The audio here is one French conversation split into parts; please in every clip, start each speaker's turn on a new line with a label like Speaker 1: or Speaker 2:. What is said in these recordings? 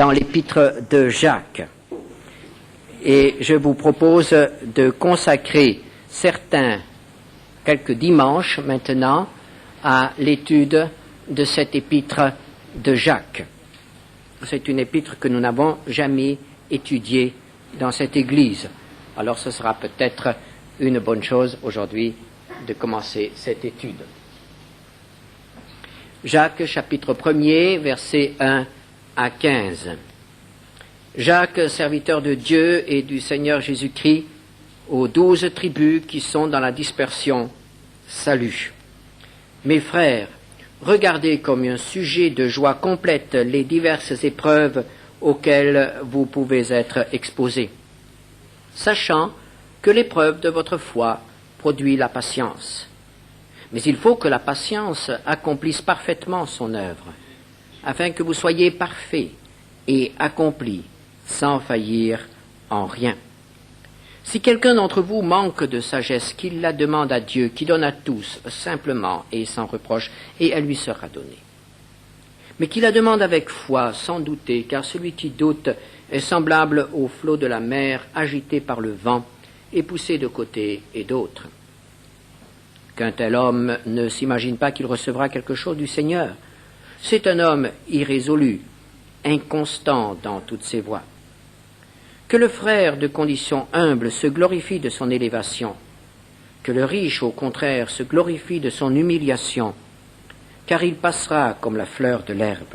Speaker 1: dans l'épître de Jacques. Et je vous propose de consacrer quelques dimanches maintenant à l'étude de cette épître de Jacques. C'est une épître que nous n'avons jamais étudiée dans cette Église. Alors ce sera peut-être une bonne chose aujourd'hui de commencer cette étude. Jacques, chapitre 1er, versets 1 à 15. Jacques, serviteur de Dieu et du Seigneur Jésus-Christ, aux 12 tribus qui sont dans la dispersion, salut. Mes frères, regardez comme un sujet de joie complète les diverses épreuves auxquelles vous pouvez être exposés, sachant que l'épreuve de votre foi produit la patience. Mais il faut que la patience accomplisse parfaitement son œuvre, afin que vous soyez parfaits et accomplis, sans faillir en rien. Si quelqu'un d'entre vous manque de sagesse, qu'il la demande à Dieu, qui donne à tous, simplement et sans reproche, et elle lui sera donnée. Mais qu'il la demande avec foi, sans douter, car celui qui doute est semblable au flot de la mer, agité par le vent, et poussé de côté et d'autre. Qu'un tel homme ne s'imagine pas qu'il recevra quelque chose du Seigneur. C'est un homme irrésolu, inconstant dans toutes ses voies. Que le frère de condition humble se glorifie de son élévation, que le riche, au contraire, se glorifie de son humiliation, car il passera comme la fleur de l'herbe.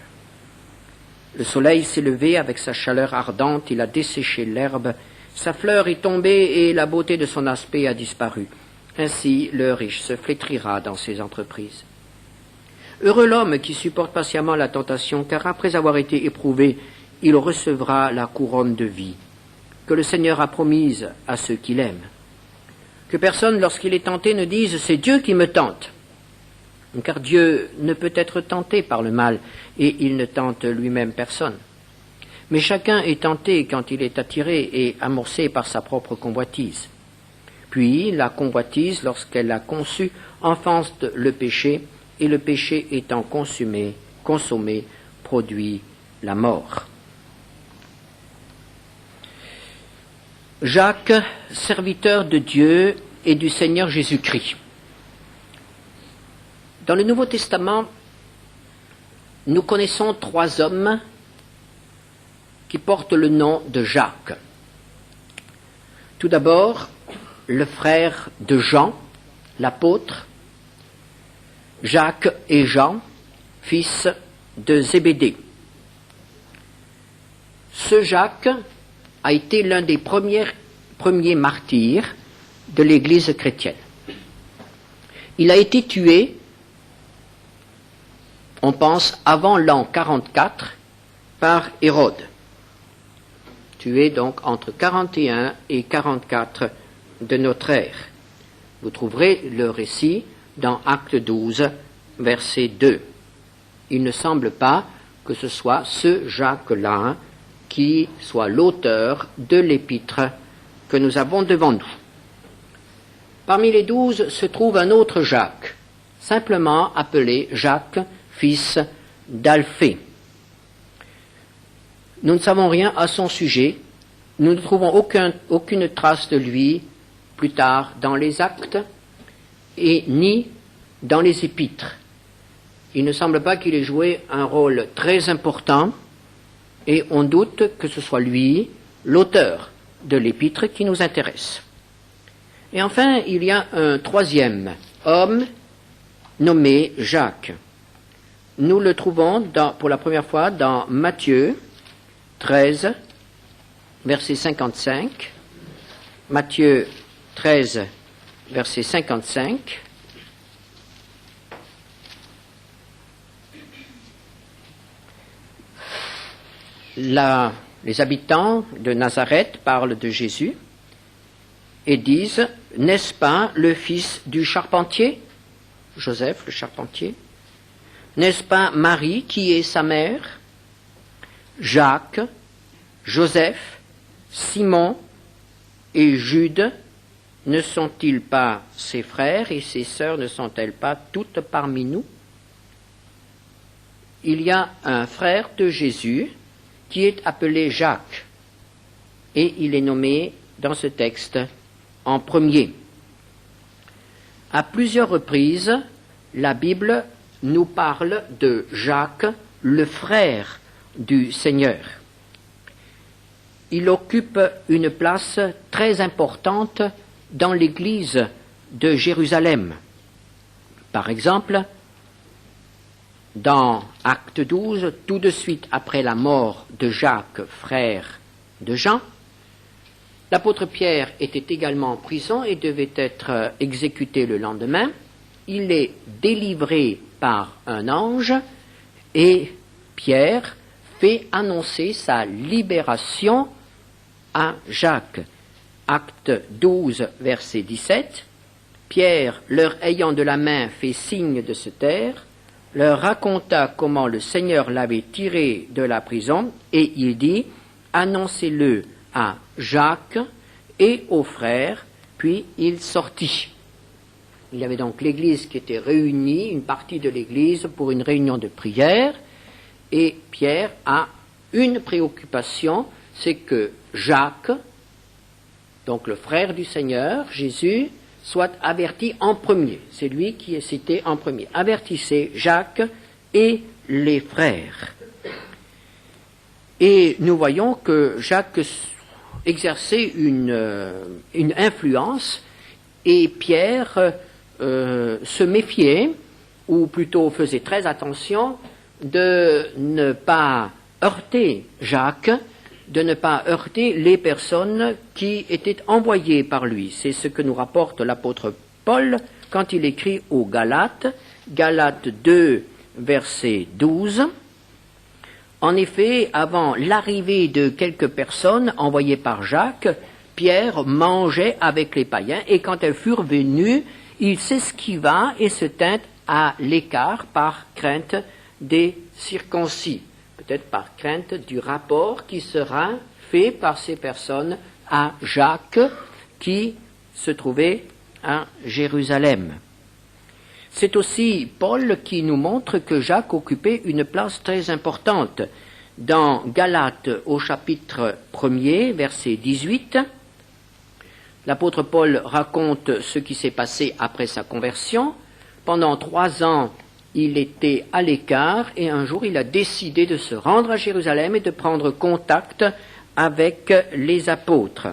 Speaker 1: Le soleil s'est levé avec sa chaleur ardente, il a desséché l'herbe, sa fleur est tombée et la beauté de son aspect a disparu. Ainsi, le riche se flétrira dans ses entreprises. Heureux l'homme qui supporte patiemment la tentation, car après avoir été éprouvé, il recevra la couronne de vie que le Seigneur a promise à ceux qui l'aiment. Que personne, lorsqu'il est tenté, ne dise « c'est Dieu qui me tente », car Dieu ne peut être tenté par le mal, et il ne tente lui-même personne. Mais chacun est tenté quand il est attiré et amorcé par sa propre convoitise. Puis la convoitise, lorsqu'elle l'a conçue, enfonce le péché, et le péché étant consommé, produit la mort. Jacques, serviteur de Dieu et du Seigneur Jésus-Christ. Dans le Nouveau Testament, nous connaissons 3 hommes qui portent le nom de Jacques. Tout d'abord, le frère de Jean, l'apôtre, Jacques et Jean, fils de Zébédée. Ce Jacques a été l'un des premiers martyrs de l'Église chrétienne. Il a été tué, on pense, avant l'an 44 par Hérode. Tué donc entre 41 et 44 de notre ère. Vous trouverez le récit dans Actes 12, verset 2. Il ne semble pas que ce soit ce Jacques-là qui soit l'auteur de l'épître que nous avons devant nous. Parmi les 12 se trouve un autre Jacques, simplement appelé Jacques, fils d'Alphée. Nous ne savons rien à son sujet, nous ne trouvons aucune trace de lui plus tard dans les actes et ni dans les épîtres. Il ne semble pas qu'il ait joué un rôle très important et on doute que ce soit lui l'auteur de l'épître qui nous intéresse. Et enfin, il y a un 3e homme nommé Jacques. Nous le trouvons pour la première fois dans Matthieu 13, verset 55. Matthieu 13, verset 55. Les habitants de Nazareth parlent de Jésus et disent « N'est-ce pas le fils du charpentier ?» Joseph, le charpentier. « N'est-ce pas Marie qui est sa mère ? Jacques, Joseph, Simon et Jude, ne sont-ils pas ses frères et ses sœurs ne sont-elles pas toutes parmi nous ?» Il y a un frère de Jésus qui est appelé Jacques, et il est nommé dans ce texte en premier. À plusieurs reprises, la Bible nous parle de Jacques, le frère du Seigneur. Il occupe une place très importante dans l'Église de Jérusalem. Par exemple, dans Acte 12, tout de suite après la mort de Jacques, frère de Jean, l'apôtre Pierre était également en prison et devait être exécuté le lendemain. Il est délivré par un ange et Pierre fait annoncer sa libération à Jacques. Acte 12, verset 17. Pierre, leur ayant de la main fait signe de se taire, leur raconta comment le Seigneur l'avait tiré de la prison, et il dit, annoncez-le à Jacques et aux frères, puis il sortit. Il y avait donc l'Église qui était réunie, une partie de l'Église, pour une réunion de prière, et Pierre a une préoccupation, c'est que Jacques, donc le frère du Seigneur, Jésus, soit averti en premier. C'est lui qui est cité en premier. Avertissez Jacques et les frères. Et nous voyons que Jacques exerçait une influence et Pierre se méfiait, ou plutôt faisait très attention de ne pas heurter Jacques, de ne pas heurter les personnes qui étaient envoyées par lui. C'est ce que nous rapporte l'apôtre Paul quand il écrit aux Galates, Galates 2, verset 12. En effet, avant l'arrivée de quelques personnes envoyées par Jacques, Pierre mangeait avec les païens, et quand elles furent venues, il s'esquiva et se tint à l'écart par crainte des circoncis, peut-être par crainte du rapport qui sera fait par ces personnes à Jacques, qui se trouvait à Jérusalem. C'est aussi Paul qui nous montre que Jacques occupait une place très importante. Dans Galates au chapitre 1er, verset 18, l'apôtre Paul raconte ce qui s'est passé après sa conversion. Pendant 3 ans, il était à l'écart et un jour il a décidé de se rendre à Jérusalem et de prendre contact avec les apôtres.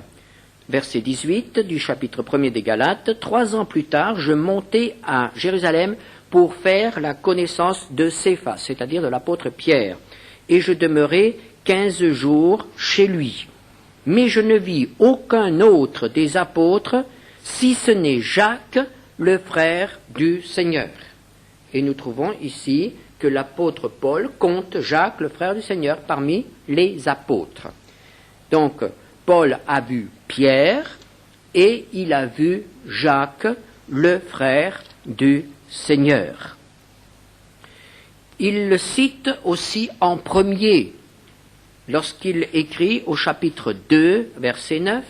Speaker 1: Verset 18 du chapitre 1er des Galates, 3 ans plus tard, je montai à Jérusalem pour faire la connaissance de Céphas, c'est-à-dire de l'apôtre Pierre, et je demeurai 15 jours chez lui. Mais je ne vis aucun autre des apôtres, si ce n'est Jacques, le frère du Seigneur. Et nous trouvons ici que l'apôtre Paul compte Jacques, le frère du Seigneur, parmi les apôtres. Donc, Paul a vu Pierre et il a vu Jacques, le frère du Seigneur. Il le cite aussi en premier, lorsqu'il écrit au chapitre 2, verset 9,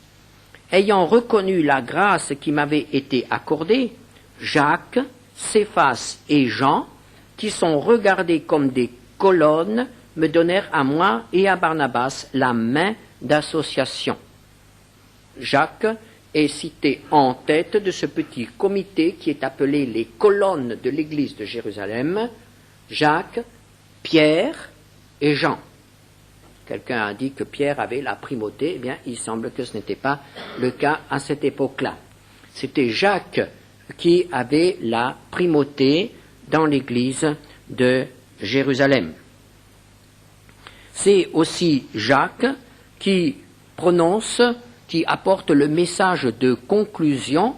Speaker 1: « Ayant reconnu la grâce qui m'avait été accordée, Jacques, Céphas et Jean, qui sont regardés comme des colonnes, me donnèrent à moi et à Barnabas la main d'association. » Jacques est cité en tête de ce petit comité qui est appelé les colonnes de l'église de Jérusalem, Jacques, Pierre et Jean. Quelqu'un a dit que Pierre avait la primauté. Eh bien, il semble que ce n'était pas le cas à cette époque-là. C'était Jacques qui avait la primauté dans l'église de Jérusalem. C'est aussi Jacques qui prononce, qui apporte le message de conclusion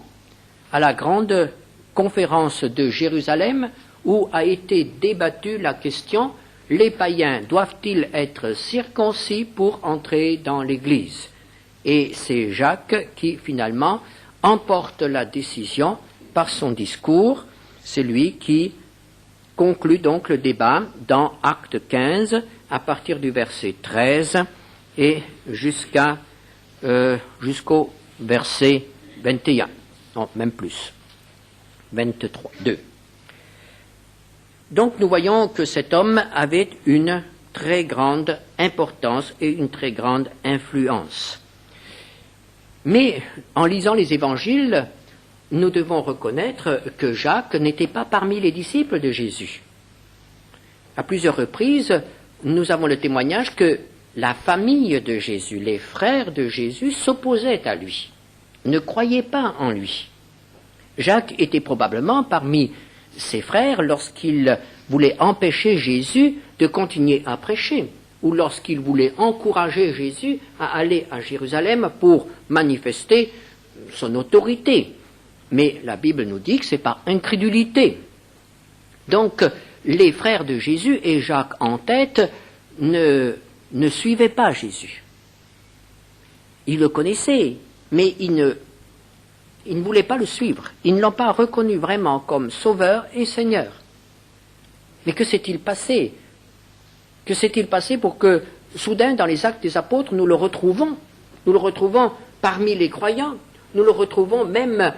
Speaker 1: à la grande conférence de Jérusalem où a été débattue la question: les païens doivent-ils être circoncis pour entrer dans l'Église? Et c'est Jacques qui finalement emporte la décision par son discours. C'est lui qui conclut donc le débat dans Acte 15 à partir du verset 13 et jusqu'au verset 21, non, même plus, 23, 2. Donc nous voyons que cet homme avait une très grande importance et une très grande influence. Mais en lisant les évangiles, nous devons reconnaître que Jacques n'était pas parmi les disciples de Jésus. À plusieurs reprises, nous avons le témoignage que la famille de Jésus, les frères de Jésus, s'opposaient à lui, ne croyaient pas en lui. Jacques était probablement parmi ses frères lorsqu'il voulait empêcher Jésus de continuer à prêcher, ou lorsqu'il voulait encourager Jésus à aller à Jérusalem pour manifester son autorité. Mais la Bible nous dit que c'est par incrédulité. Donc, les frères de Jésus, et Jacques en tête, ne suivaient pas Jésus. Ils le connaissaient, mais ils ne voulaient pas le suivre. Ils ne l'ont pas reconnu vraiment comme sauveur et Seigneur. Mais que s'est-il passé? Que s'est-il passé pour que, soudain, dans les Actes des Apôtres, nous le retrouvons? Nous le retrouvons parmi les croyants. Nous le retrouvons même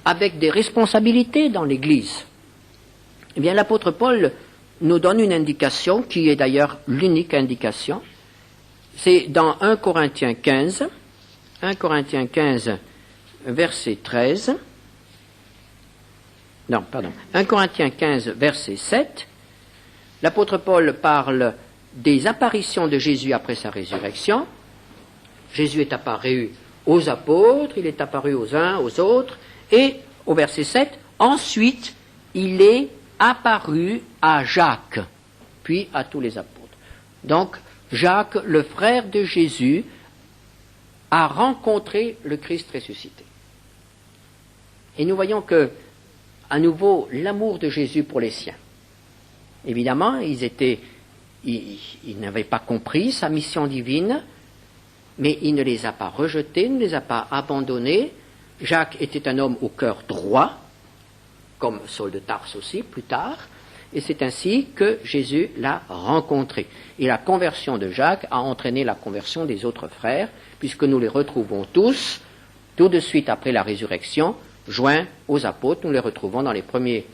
Speaker 1: avec des responsabilités dans l'Église. Eh bien, l'apôtre Paul nous donne une indication, qui est d'ailleurs l'unique indication. C'est dans 1 Corinthiens 15, verset 13. Non, pardon. 1 Corinthiens 15, verset 7. L'apôtre Paul parle des apparitions de Jésus après sa résurrection. Jésus est apparu aux apôtres, il est apparu aux uns, aux autres, et au verset 7, ensuite, il est apparu à Jacques, puis à tous les apôtres. Donc, Jacques, le frère de Jésus, a rencontré le Christ ressuscité. Et nous voyons que, à nouveau, l'amour de Jésus pour les siens. Évidemment, ils n'avaient pas compris sa mission divine, mais il ne les a pas rejetés, ne les a pas abandonnés. Jacques était un homme au cœur droit, comme Saul de Tarse aussi, plus tard, et c'est ainsi que Jésus l'a rencontré. Et la conversion de Jacques a entraîné la conversion des autres frères, puisque nous les retrouvons tous, tout de suite après la résurrection, joints aux apôtres. Nous les retrouvons dans les premiers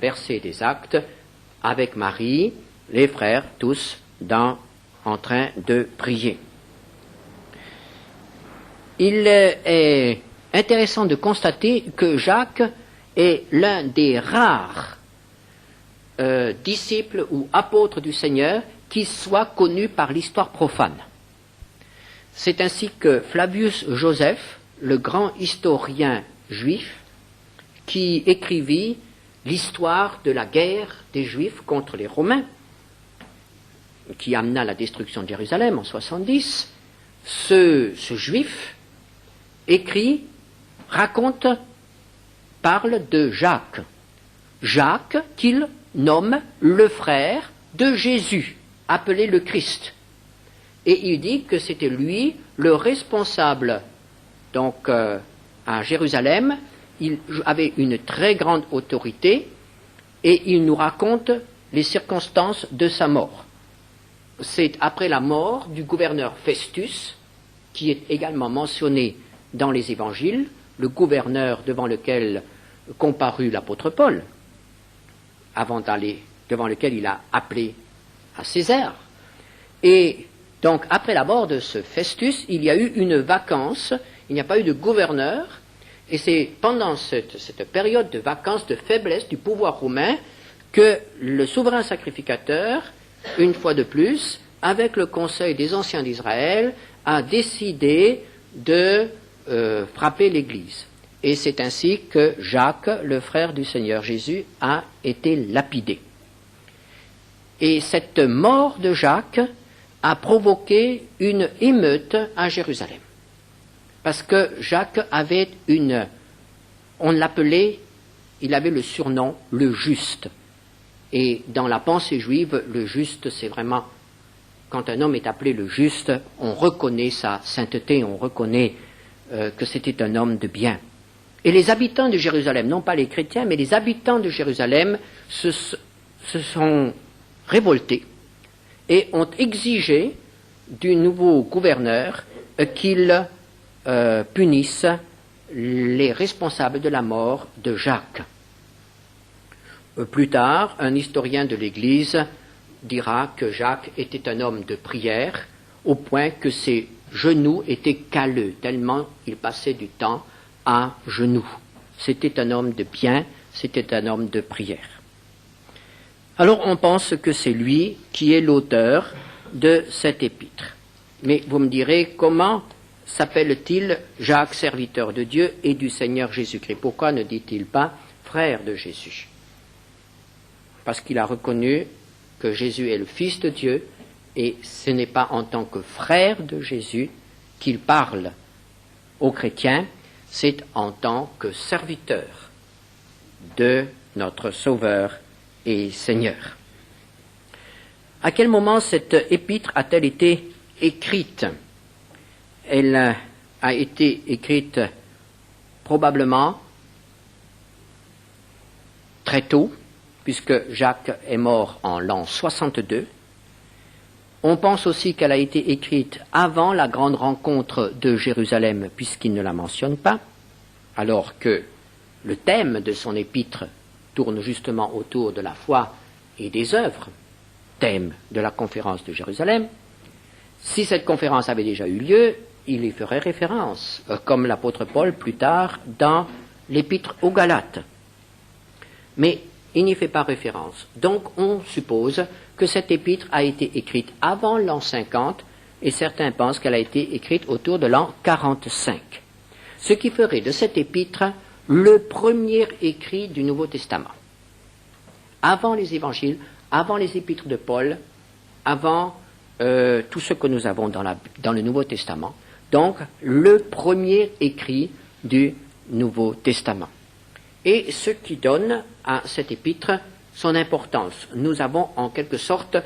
Speaker 1: versets des Actes, avec Marie, les frères, tous en train de prier. Il est intéressant de constater que Jacques est l'un des rares disciples ou apôtres du Seigneur qui soit connu par l'histoire profane. C'est ainsi que Flavius Joseph, le grand historien juif, qui écrivit l'histoire de la guerre des Juifs contre les Romains, qui amena la destruction de Jérusalem en 70, ce juif parle de Jacques. Jacques qu'il nomme le frère de Jésus, appelé le Christ. Et il dit que c'était lui le responsable, donc à Jérusalem. Il avait une très grande autorité et il nous raconte les circonstances de sa mort. C'est après la mort du gouverneur Festus, qui est également mentionné dans les évangiles, le gouverneur devant lequel comparut l'apôtre Paul, devant lequel il a appelé à César. Et donc, après la mort de ce Festus, il y a eu une vacance, il n'y a pas eu de gouverneur, et c'est pendant cette période de vacances, de faiblesse du pouvoir romain, que le souverain sacrificateur, une fois de plus, avec le conseil des anciens d'Israël, a décidé de frapper l'Église. Et c'est ainsi que Jacques, le frère du Seigneur Jésus, a été lapidé. Et cette mort de Jacques a provoqué une émeute à Jérusalem. Parce que Jacques avait on l'appelait, il avait le surnom le juste. Et dans la pensée juive, le juste, c'est vraiment, quand un homme est appelé le juste, on reconnaît sa sainteté, on reconnaît que c'était un homme de bien. Et les habitants de Jérusalem, non pas les chrétiens, mais les habitants de Jérusalem se sont révoltés et ont exigé du nouveau gouverneur qu'il punisse les responsables de la mort de Jacques. Plus tard, un historien de l'Église dira que Jacques était un homme de prière, au point que ses genoux étaient calleux, tellement il passait du temps à genoux. C'était un homme de bien, c'était un homme de prière. Alors on pense que c'est lui qui est l'auteur de cet épître. Mais vous me direz, comment s'appelle-t-il Jacques, serviteur de Dieu et du Seigneur Jésus-Christ? Pourquoi ne dit-il pas frère de Jésus? Parce qu'il a reconnu que Jésus est le Fils de Dieu, et ce n'est pas en tant que frère de Jésus qu'il parle aux chrétiens, c'est en tant que serviteur de notre Sauveur et Seigneur. À quel moment cette épître a-t-elle été écrite? Elle a été écrite probablement très tôt, puisque Jacques est mort en l'an 62. On pense aussi qu'elle a été écrite avant la grande rencontre de Jérusalem, puisqu'il ne la mentionne pas, alors que le thème de son épître tourne justement autour de la foi et des œuvres, thème de la conférence de Jérusalem. Si cette conférence avait déjà eu lieu, il y ferait référence, comme l'apôtre Paul plus tard dans l'épître aux Galates. Mais il n'y fait pas référence. Donc on suppose que cette épître a été écrite avant l'an 50, et certains pensent qu'elle a été écrite autour de l'an 45. Ce qui ferait de cette épître le premier écrit du Nouveau Testament. Avant les évangiles, avant les épîtres de Paul, avant tout ce que nous avons dans le Nouveau Testament. Donc, le premier écrit du Nouveau Testament. Et ce qui donne à cette épître son importance. Nous avons en quelque sorte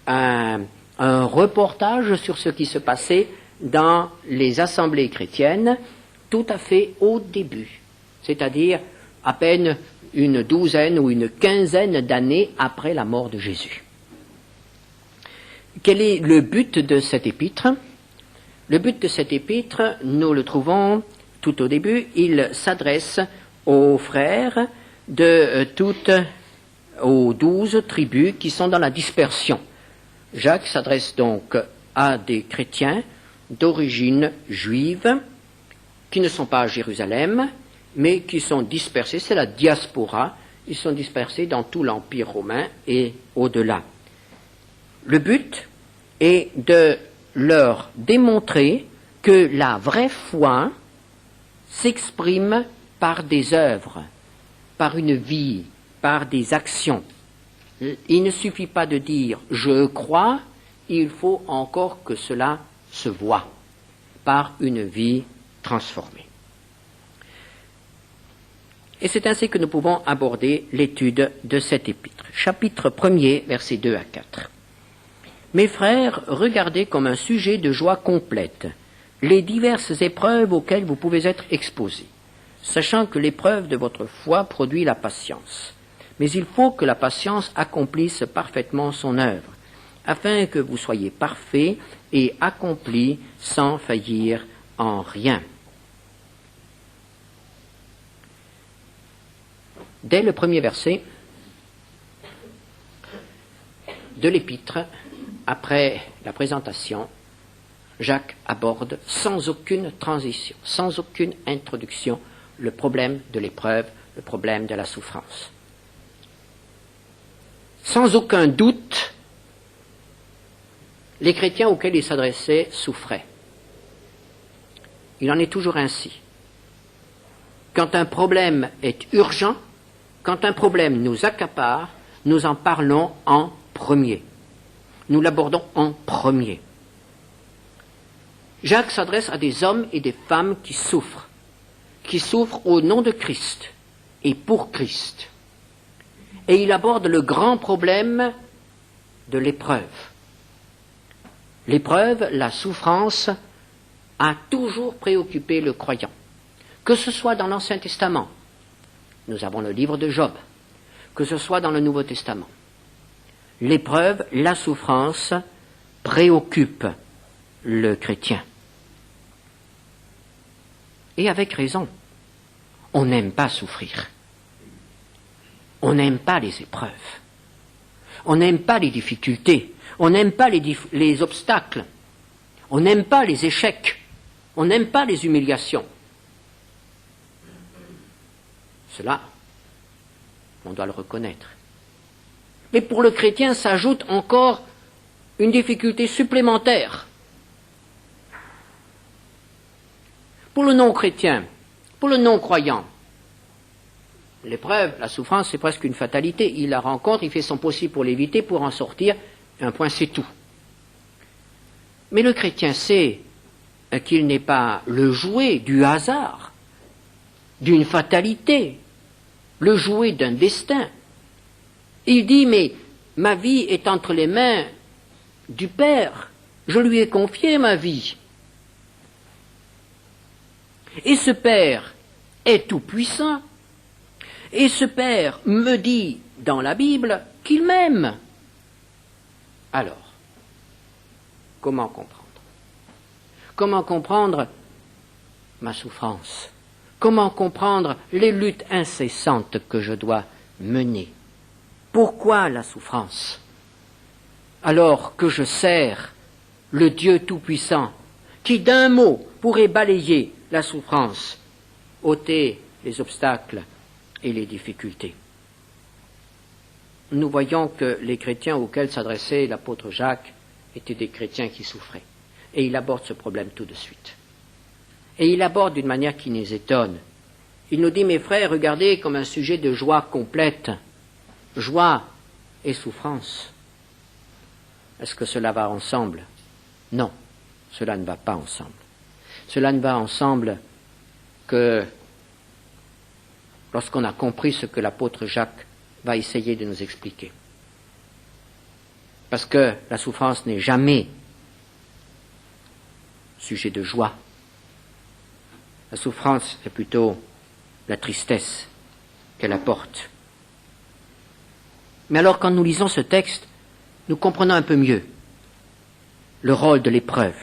Speaker 1: un reportage sur ce qui se passait dans les assemblées chrétiennes tout à fait au début, c'est-à-dire à peine une douzaine ou une quinzaine d'années après la mort de Jésus. Quel est le but de cette épître? Le but de cette épître, nous le trouvons tout au début, il s'adresse aux frères aux 12 tribus qui sont dans la dispersion. Jacques s'adresse donc à des chrétiens d'origine juive qui ne sont pas à Jérusalem, mais qui sont dispersés, c'est la diaspora, ils sont dispersés dans tout l'Empire romain et au-delà. Le but est de leur démontrer que la vraie foi s'exprime par des œuvres, par une vie, par des actions. Il ne suffit pas de dire « je crois », il faut encore que cela se voie par une vie transformée. Et c'est ainsi que nous pouvons aborder l'étude de cet épître. Chapitre 1er, versets 2 à 4. Mes frères, regardez comme un sujet de joie complète les diverses épreuves auxquelles vous pouvez être exposés, sachant que l'épreuve de votre foi produit la patience. Mais il faut que la patience accomplisse parfaitement son œuvre, afin que vous soyez parfaits et accomplis sans faillir en rien. Dès le premier verset de l'épître, après la présentation, Jacques aborde sans aucune transition, sans aucune introduction, le problème de l'épreuve, le problème de la souffrance. Sans aucun doute, les chrétiens auxquels il s'adressait souffraient. Il en est toujours ainsi. Quand un problème est urgent, quand un problème nous accapare, nous en parlons en premier. Nous l'abordons en premier. Jacques s'adresse à des hommes et des femmes qui souffrent au nom de Christ et pour Christ. Et il aborde le grand problème de l'épreuve. L'épreuve, la souffrance, a toujours préoccupé le croyant. Que ce soit dans l'Ancien Testament, nous avons le livre de Job, que ce soit dans le Nouveau Testament. L'épreuve, la souffrance, préoccupe le chrétien. Et avec raison. On n'aime pas souffrir. On n'aime pas les épreuves. On n'aime pas les difficultés, on n'aime pas les obstacles, on n'aime pas les échecs, on n'aime pas les humiliations. Cela, on doit le reconnaître. Mais pour le chrétien s'ajoute encore une difficulté supplémentaire. Pour le non-chrétien, pour le non-croyant, l'épreuve, la souffrance, c'est presque une fatalité. Il la rencontre, il fait son possible pour l'éviter, pour en sortir. Un point, c'est tout. Mais le chrétien sait qu'il n'est pas le jouet du hasard, d'une fatalité, le jouet d'un destin. Il dit, mais ma vie est entre les mains du Père. Je lui ai confié ma vie. Et ce Père est tout-puissant. Et ce Père me dit dans la Bible qu'il m'aime. Alors, comment comprendre? Comment comprendre ma souffrance? Comment comprendre les luttes incessantes que je dois mener? Pourquoi la souffrance? Alors que je sers le Dieu Tout-Puissant, qui d'un mot pourrait balayer la souffrance, ôter les obstacles et les difficultés. Nous voyons que les chrétiens auxquels s'adressait l'apôtre Jacques étaient des chrétiens qui souffraient. Et il aborde ce problème tout de suite. Et il aborde d'une manière qui nous étonne. Il nous dit, mes frères, regardez comme un sujet de joie complète. Joie et souffrance. Est-ce que cela va ensemble? Non, cela ne va pas ensemble. Cela ne va ensemble que lorsqu'on a compris ce que l'apôtre Jacques va essayer de nous expliquer. Parce que la souffrance n'est jamais sujet de joie. La souffrance est plutôt la tristesse qu'elle apporte. Mais alors, quand nous lisons ce texte, nous comprenons un peu mieux le rôle de l'épreuve.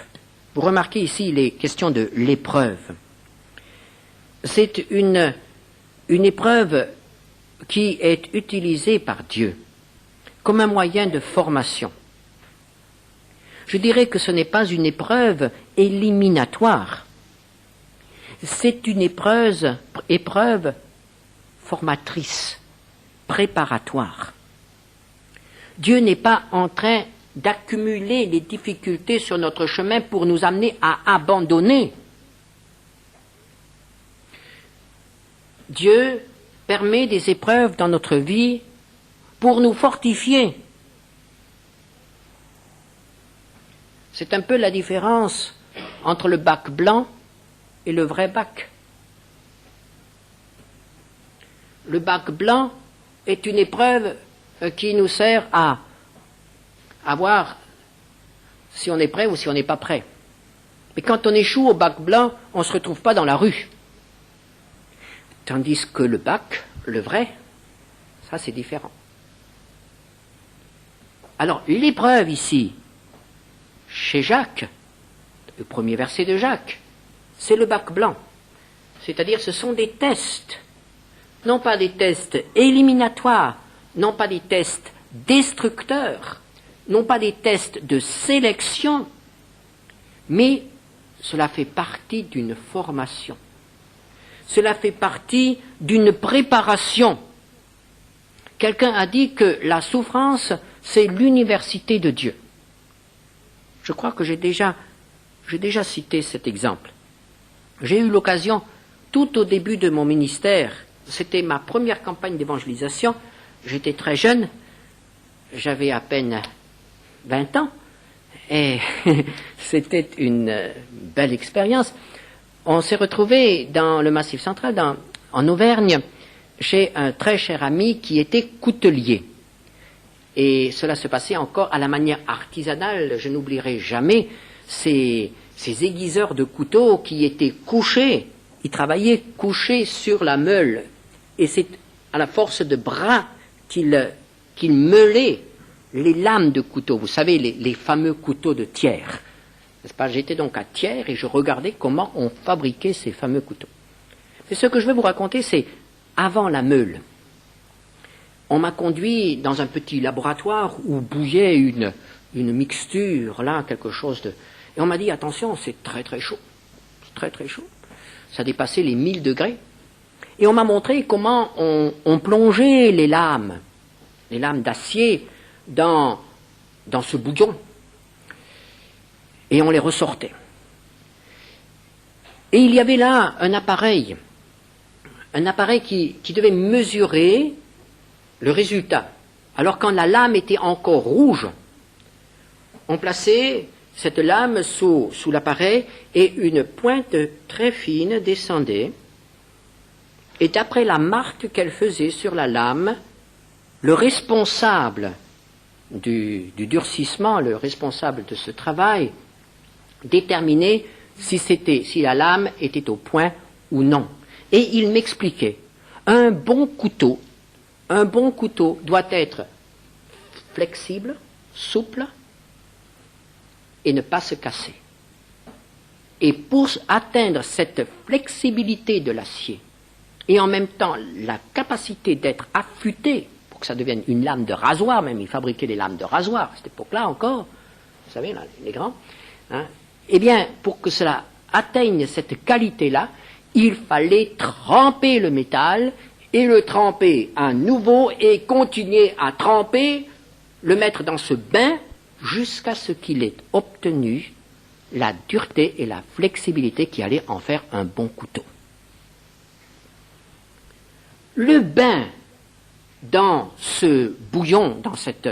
Speaker 1: Vous remarquez ici, il est question de l'épreuve. C'est une épreuve qui est utilisée par Dieu comme un moyen de formation. Je dirais que ce n'est pas une épreuve éliminatoire. C'est une épreuve formatrice, préparatoire. Dieu n'est pas en train d'accumuler les difficultés sur notre chemin pour nous amener à abandonner. Dieu permet des épreuves dans notre vie pour nous fortifier. C'est un peu la différence entre le bac blanc et le vrai bac. Le bac blanc est une épreuve qui nous sert à voir si on est prêt ou si on n'est pas prêt. Mais quand on échoue au bac blanc, on ne se retrouve pas dans la rue. Tandis que le bac, le vrai, ça c'est différent. Alors l'épreuve ici, chez Jacques, le premier verset de Jacques, c'est le bac blanc. C'est-à-dire ce sont des tests, non pas des tests éliminatoires, non pas des tests destructeurs, non pas des tests de sélection, mais cela fait partie d'une formation. Cela fait partie d'une préparation. Quelqu'un a dit que la souffrance, c'est l'université de Dieu. Je crois que j'ai déjà cité cet exemple. J'ai eu l'occasion, tout au début de mon ministère, c'était ma première campagne d'évangélisation, j'étais très jeune, j'avais à peine 20 ans, et c'était une belle expérience. On s'est retrouvés dans le Massif central, en Auvergne, chez un très cher ami qui était coutelier. Et cela se passait encore à la manière artisanale. Je n'oublierai jamais ces aiguiseurs de couteaux qui étaient couchés. Ils travaillaient couchés sur la meule. Et c'est à la force de bras qu'ils meulaient les lames de couteaux. Vous savez, les fameux couteaux de Thiers. N'est-ce pas? J'étais donc à Thiers et je regardais comment on fabriquait ces fameux couteaux. Mais ce que je veux vous raconter, c'est avant la meule. on m'a conduit dans un petit laboratoire où bouillait une mixture, là, quelque chose de... Et on m'a dit, attention, c'est très très chaud. C'est très très chaud. Ça dépassait les 1000 degrés. Et on m'a montré comment on plongeait les lames d'acier dans ce bouillon. Et on les ressortait. Et il y avait là un appareil qui devait mesurer le résultat. Alors quand la lame était encore rouge, on plaçait cette lame sous l'appareil et une pointe très fine descendait. Et d'après la marque qu'elle faisait sur la lame, le responsable du durcissement, le responsable de ce travail, déterminait si la lame était au point ou non. Et il m'expliquait, un bon couteau doit être flexible, souple, et ne pas se casser. Et pour atteindre cette flexibilité de l'acier, et en même temps la capacité d'être affûté, pour que ça devienne une lame de rasoir, même ils fabriquaient des lames de rasoir, à cette époque-là encore, vous savez, là, les grands, hein, eh bien, pour que cela atteigne cette qualité-là, il fallait tremper le métal, et le tremper à nouveau, et continuer à tremper, le mettre dans ce bain, jusqu'à ce qu'il ait obtenu la dureté et la flexibilité qui allaient en faire un bon couteau. Le bain dans ce bouillon, dans cette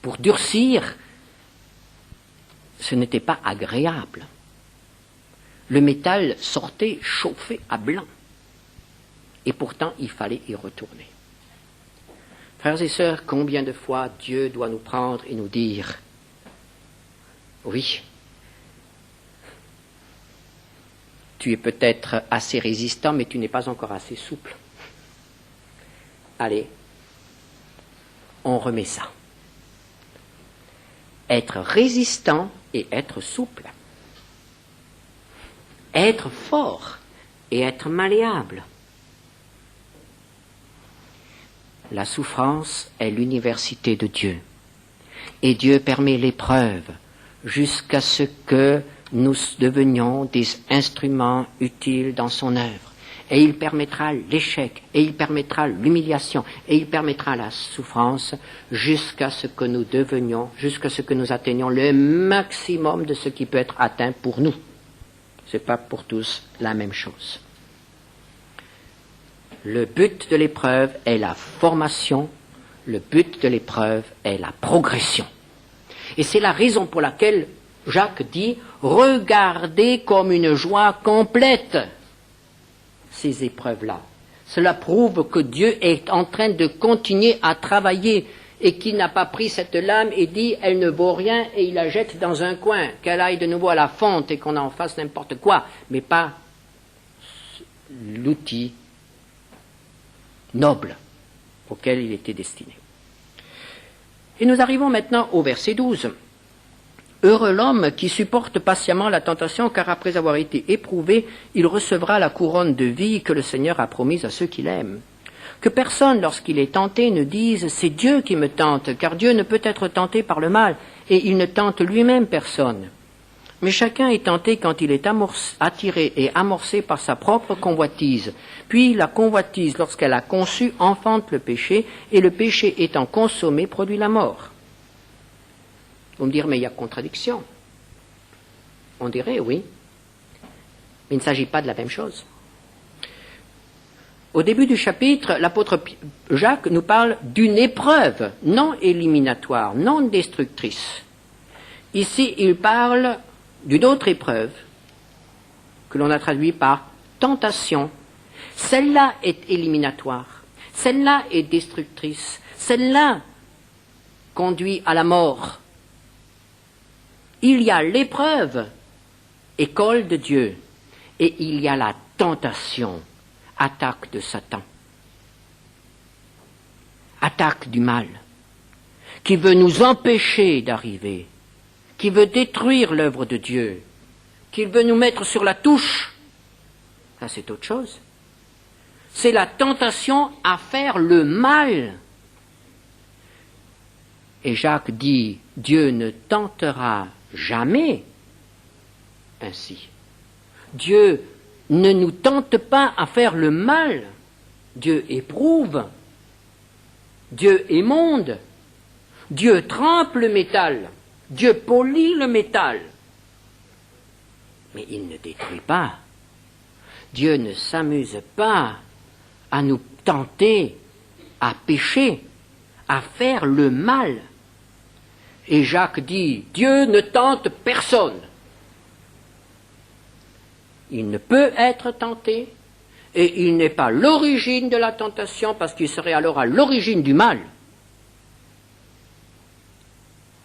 Speaker 1: pour durcir, ce n'était pas agréable. Le métal sortait chauffé à blanc. Et pourtant, il fallait y retourner. Frères et sœurs, combien de fois Dieu doit nous prendre et nous dire « Oui, tu es peut-être assez résistant, mais tu n'es pas encore assez souple. Allez, on remet ça. » Être résistant et être souple. Être fort et être malléable. La souffrance est l'université de Dieu. Et Dieu permet l'épreuve jusqu'à ce que nous devenions des instruments utiles dans son œuvre. Et il permettra l'échec, et il permettra l'humiliation, et il permettra la souffrance jusqu'à ce que nous devenions, jusqu'à ce que nous atteignions le maximum de ce qui peut être atteint pour nous. Ce n'est pas pour tous la même chose. Le but de l'épreuve est la formation, le but de l'épreuve est la progression. Et c'est la raison pour laquelle Jacques dit « Regardez comme une joie complète ces épreuves-là ». Cela prouve que Dieu est en train de continuer à travailler et qu'il n'a pas pris cette lame et dit « elle ne vaut rien » et il la jette dans un coin, qu'elle aille de nouveau à la fonte et qu'on en fasse n'importe quoi, mais pas l'outil noble auquel il était destiné. Et nous arrivons maintenant au verset 12. « Heureux l'homme qui supporte patiemment la tentation, car après avoir été éprouvé, il recevra la couronne de vie que le Seigneur a promise à ceux qui l'aiment. Que personne, lorsqu'il est tenté, ne dise « c'est Dieu qui me tente », car Dieu ne peut être tenté par le mal, et il ne tente lui-même personne. Mais chacun est tenté quand il est attiré et amorcé par sa propre convoitise. Puis la convoitise, lorsqu'elle a conçu, enfante le péché, et le péché étant consommé, produit la mort. Vous me direz, mais il y a contradiction. On dirait, oui. Mais il ne s'agit pas de la même chose. Au début du chapitre, l'apôtre Jacques nous parle d'une épreuve non éliminatoire, non destructrice. Ici, il parle d'une autre épreuve que l'on a traduit par tentation. Celle-là est éliminatoire, celle-là est destructrice, celle-là conduit à la mort. Il y a l'épreuve, école de Dieu, et il y a la tentation, attaque de Satan, attaque du mal, qui veut nous empêcher d'arriver, qui veut détruire l'œuvre de Dieu, qui veut nous mettre sur la touche. Ça, c'est autre chose. C'est la tentation à faire le mal. Et Jacques dit, Dieu ne tentera jamais ainsi. Dieu ne nous tente pas à faire le mal. Dieu éprouve. Dieu émonde. Dieu trempe le métal. Dieu polit le métal. Mais il ne détruit pas. Dieu ne s'amuse pas à nous tenter, à pécher, à faire le mal. Et Jacques dit, Dieu ne tente personne. Il ne peut être tenté, et il n'est pas l'origine de la tentation, parce qu'il serait alors à l'origine du mal.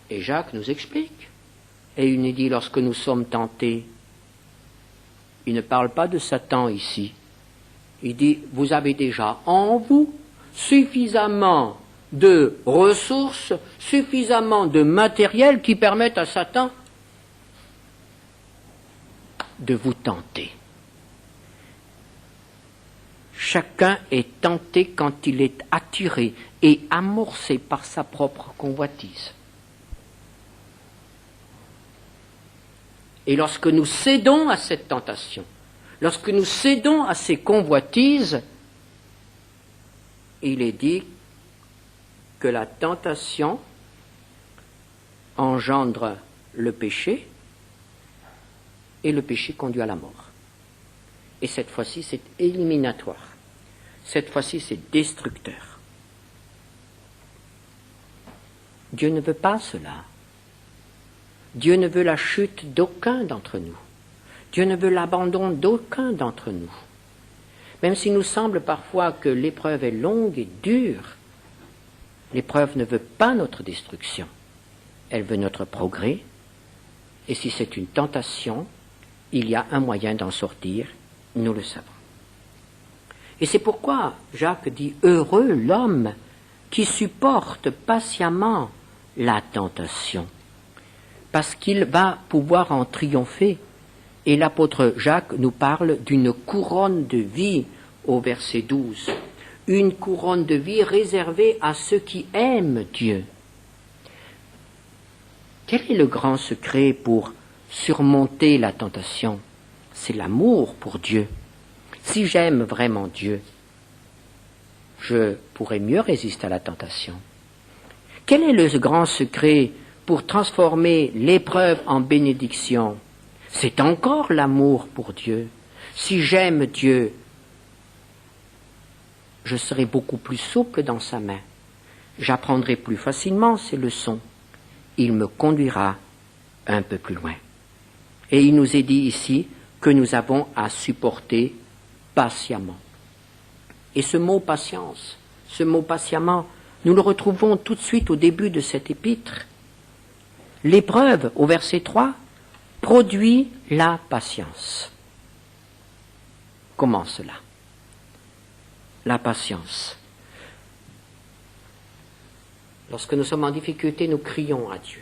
Speaker 1: Et Jacques nous explique. Et il nous dit, lorsque nous sommes tentés, il ne parle pas de Satan ici. Il dit, vous avez déjà en vous suffisamment de ressources, suffisamment de matériel qui permettent à Satan de vous tenter. Chacun est tenté quand il est attiré et amorcé par sa propre convoitise. Et lorsque nous cédons à cette tentation, lorsque nous cédons à ces convoitises, il est dit que la tentation engendre le péché et le péché conduit à la mort. Et cette fois-ci, c'est éliminatoire. Cette fois-ci, c'est destructeur. Dieu ne veut pas cela. Dieu ne veut la chute d'aucun d'entre nous. Dieu ne veut l'abandon d'aucun d'entre nous. Même s'il nous semble parfois que l'épreuve est longue et dure, l'épreuve ne veut pas notre destruction. Elle veut notre progrès. Et si c'est une tentation, il y a un moyen d'en sortir, nous le savons. Et c'est pourquoi Jacques dit « Heureux l'homme qui supporte patiemment la tentation ». Parce qu'il va pouvoir en triompher. Et l'apôtre Jacques nous parle d'une couronne de vie au verset 12. Une couronne de vie réservée à ceux qui aiment Dieu. Quel est le grand secret pour surmonter la tentation? C'est l'amour pour Dieu. Si j'aime vraiment Dieu, je pourrai mieux résister à la tentation. Quel est le grand secret pour transformer l'épreuve en bénédiction? C'est encore l'amour pour Dieu. Si j'aime Dieu, je serai beaucoup plus souple dans sa main. J'apprendrai plus facilement ses leçons. Il me conduira un peu plus loin. Et il nous est dit ici que nous avons à supporter patiemment. Et ce mot patience, ce mot patiemment, nous le retrouvons tout de suite au début de cet épître. L'épreuve, au verset 3, produit la patience. Comment cela? La patience. Lorsque nous sommes en difficulté, nous crions à Dieu.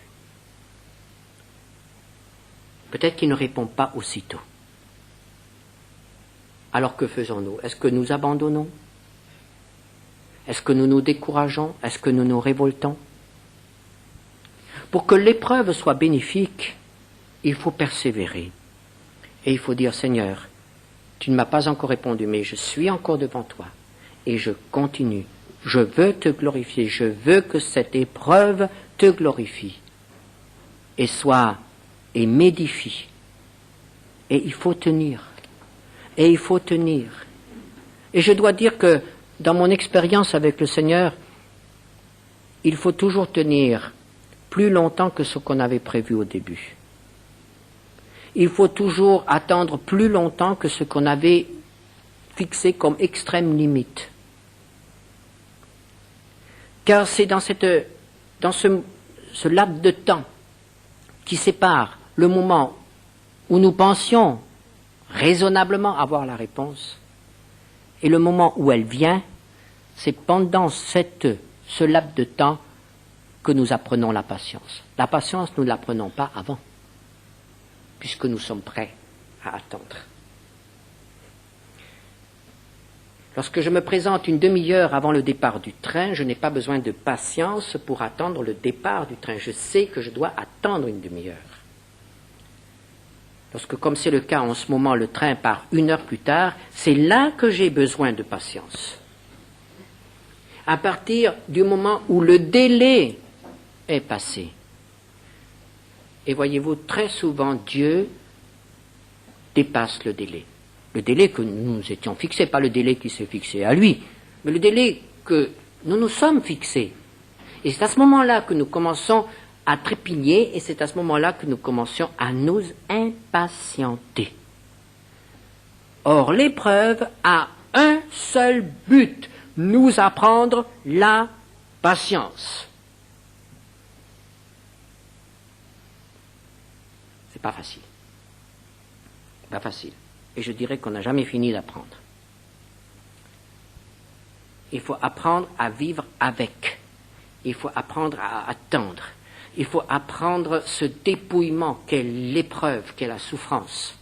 Speaker 1: Peut-être qu'il ne répond pas aussitôt. Alors que faisons-nous? Est-ce que nous abandonnons? Est-ce que nous nous décourageons? Est-ce que nous nous révoltons? Pour que l'épreuve soit bénéfique, il faut persévérer. Et il faut dire, Seigneur, tu ne m'as pas encore répondu, mais je suis encore devant toi. Et je continue. Je veux te glorifier. Je veux que cette épreuve te glorifie. Et m'édifie. Et il faut tenir. Et il faut tenir. Et je dois dire que dans mon expérience avec le Seigneur, il faut toujours tenir plus longtemps que ce qu'on avait prévu au début. Il faut toujours attendre plus longtemps que ce qu'on avait fixé comme extrême limite. Car c'est dans ce laps de temps qui sépare le moment où nous pensions raisonnablement avoir la réponse et le moment où elle vient, c'est pendant ce laps de temps que nous apprenons la patience. La patience, nous ne l'apprenons pas avant, puisque nous sommes prêts à attendre. Lorsque je me présente une demi-heure avant le départ du train, je n'ai pas besoin de patience pour attendre le départ du train. Je sais que je dois attendre une demi-heure. Lorsque, comme c'est le cas en ce moment, le train part 1 heure plus tard, c'est là que j'ai besoin de patience. À partir du moment où le délai est passé. Et voyez-vous, très souvent, Dieu dépasse le délai. Le délai que nous nous étions fixés, pas le délai qui s'est fixé à lui, mais le délai que nous nous sommes fixés. Et c'est à ce moment-là que nous commençons à trépigner, et c'est à ce moment-là que nous commencions à nous impatienter. Or, l'épreuve a un seul but, nous apprendre la patience. C'est pas facile. Pas facile. Et je dirais qu'on n'a jamais fini d'apprendre. Il faut apprendre à vivre avec. Il faut apprendre à attendre. Il faut apprendre ce dépouillement qu'est l'épreuve, qu'est la souffrance.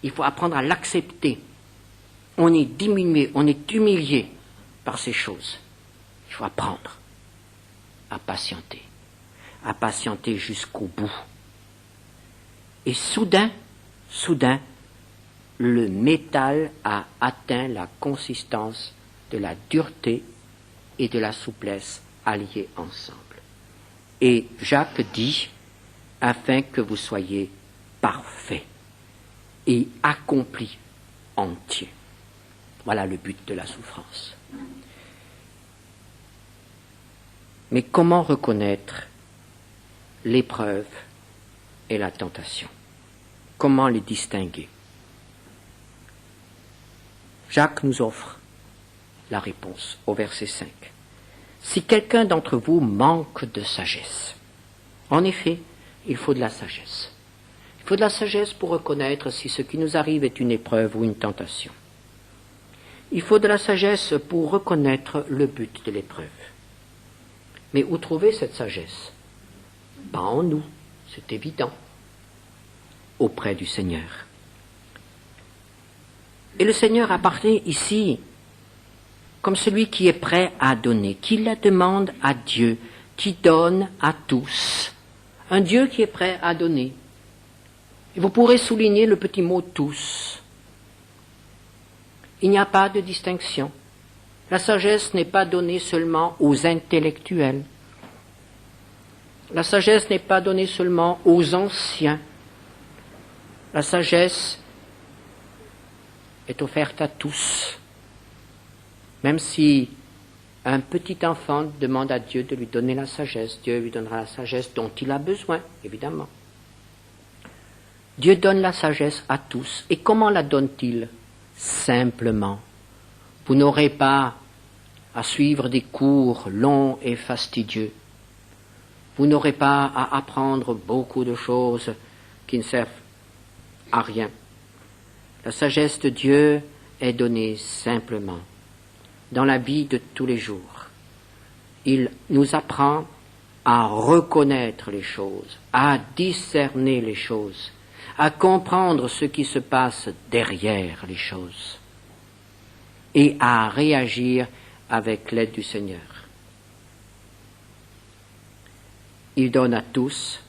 Speaker 1: Il faut apprendre à l'accepter. On est diminué, on est humilié par ces choses. Il faut apprendre à patienter jusqu'au bout. Et soudain, le métal a atteint la consistance de la dureté et de la souplesse alliées ensemble. Et Jacques dit, afin que vous soyez parfaits et accomplis entiers. Voilà le but de la souffrance. Mais comment reconnaître l'épreuve et la tentation? Comment les distinguer? Jacques nous offre la réponse au verset 5. Si quelqu'un d'entre vous manque de sagesse, en effet, il faut de la sagesse. Il faut de la sagesse pour reconnaître si ce qui nous arrive est une épreuve ou une tentation. Il faut de la sagesse pour reconnaître le but de l'épreuve. Mais où trouver cette sagesse? Pas en nous, c'est évident. Auprès du Seigneur. Et le Seigneur apparaît ici comme celui qui est prêt à donner, qui la demande à Dieu, qui donne à tous. Un Dieu qui est prêt à donner. Et vous pourrez souligner le petit mot « tous ». Il n'y a pas de distinction. La sagesse n'est pas donnée seulement aux intellectuels. La sagesse n'est pas donnée seulement aux anciens. La sagesse est offerte à tous. Même si un petit enfant demande à Dieu de lui donner la sagesse, Dieu lui donnera la sagesse dont il a besoin, évidemment. Dieu donne la sagesse à tous. Et comment la donne-t-il? Simplement. Vous n'aurez pas à suivre des cours longs et fastidieux. Vous n'aurez pas à apprendre beaucoup de choses qui ne servent à rien. La sagesse de Dieu est donnée simplement dans la vie de tous les jours. Il nous apprend à reconnaître les choses, à discerner les choses, à comprendre ce qui se passe derrière les choses et à réagir avec l'aide du Seigneur. Il donne à tous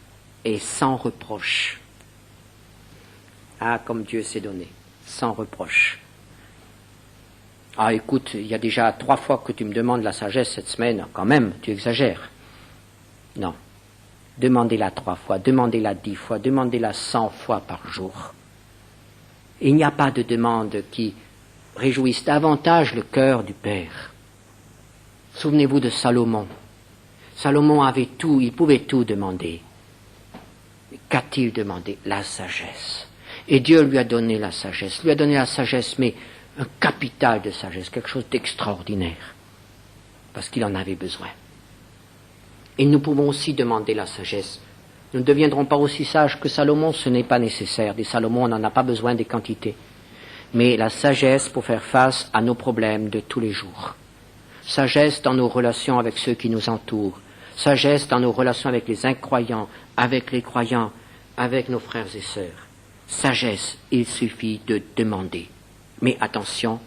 Speaker 1: et sans reproche. Ah, comme Dieu s'est donné, sans reproche. Ah, écoute, il y a déjà 3 fois que tu me demandes la sagesse cette semaine, quand même, tu exagères. Non. Demandez-la 3 fois, demandez-la 10 fois, demandez-la 100 fois par jour. Il n'y a pas de demande qui réjouisse davantage le cœur du Père. Souvenez-vous de Salomon. Salomon avait tout, il pouvait tout demander. Qu'a-t-il demandé? La sagesse. Et Dieu lui a donné la sagesse. Lui a donné la sagesse, mais un capital de sagesse, quelque chose d'extraordinaire. Parce qu'il en avait besoin. Et nous pouvons aussi demander la sagesse. Nous ne deviendrons pas aussi sages que Salomon, ce n'est pas nécessaire. Des Salomon, on n'en a pas besoin des quantités. Mais la sagesse pour faire face à nos problèmes de tous les jours. Sagesse dans nos relations avec ceux qui nous entourent. Sagesse dans nos relations avec les incroyants, avec les croyants, avec nos frères et sœurs. Sagesse, il suffit de demander. Mais attention,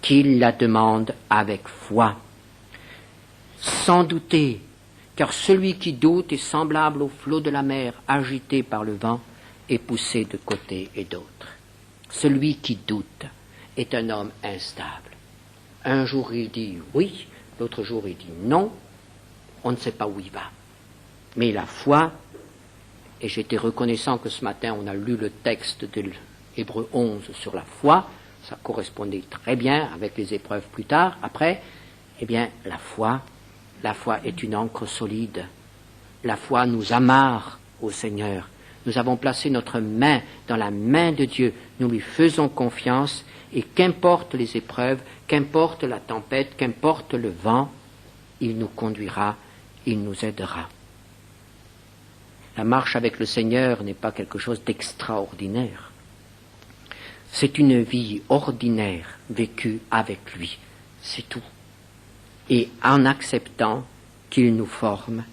Speaker 1: qu'il la demande avec foi, sans douter, car celui qui doute est semblable au flot de la mer agité par le vent et poussé de côté et d'autre. Celui qui doute est un homme instable. Un jour il dit oui, l'autre jour il dit non, on ne sait pas où il va. Mais la foi, et j'étais reconnaissant que ce matin on a lu le texte de Hébreux 11 sur la foi, ça correspondait très bien avec les épreuves plus tard, après, eh bien la foi est une ancre solide. La foi nous amarre au Seigneur. Nous avons placé notre main dans la main de Dieu. Nous lui faisons confiance et qu'importe les épreuves, qu'importe la tempête, qu'importe le vent, il nous conduira, il nous aidera. La marche avec le Seigneur n'est pas quelque chose d'extraordinaire. C'est une vie ordinaire vécue avec lui. C'est tout. Et en acceptant qu'il nous forme,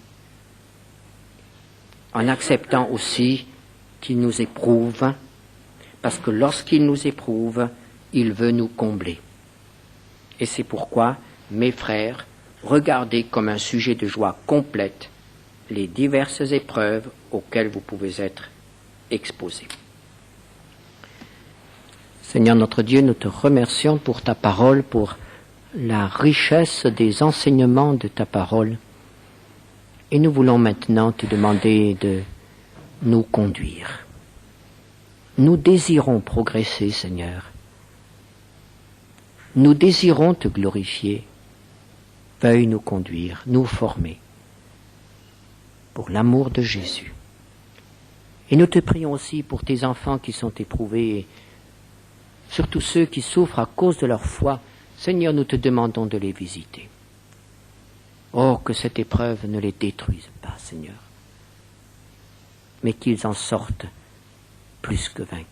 Speaker 1: en acceptant aussi qu'il nous éprouve, parce que lorsqu'il nous éprouve, il veut nous combler. Et c'est pourquoi, mes frères, regardez comme un sujet de joie complète les diverses épreuves auxquelles vous pouvez être exposés. Seigneur notre Dieu, nous te remercions pour ta parole, pour la richesse des enseignements de ta parole. Et nous voulons maintenant te demander de nous conduire. Nous désirons progresser, Seigneur. Nous désirons te glorifier. Veuille nous conduire, nous former, pour l'amour de Jésus. Et nous te prions aussi pour tes enfants qui sont éprouvés, et surtout ceux qui souffrent à cause de leur foi. Seigneur, nous te demandons de les visiter. Oh, que cette épreuve ne les détruise pas, Seigneur, mais qu'ils en sortent plus que vainqueurs.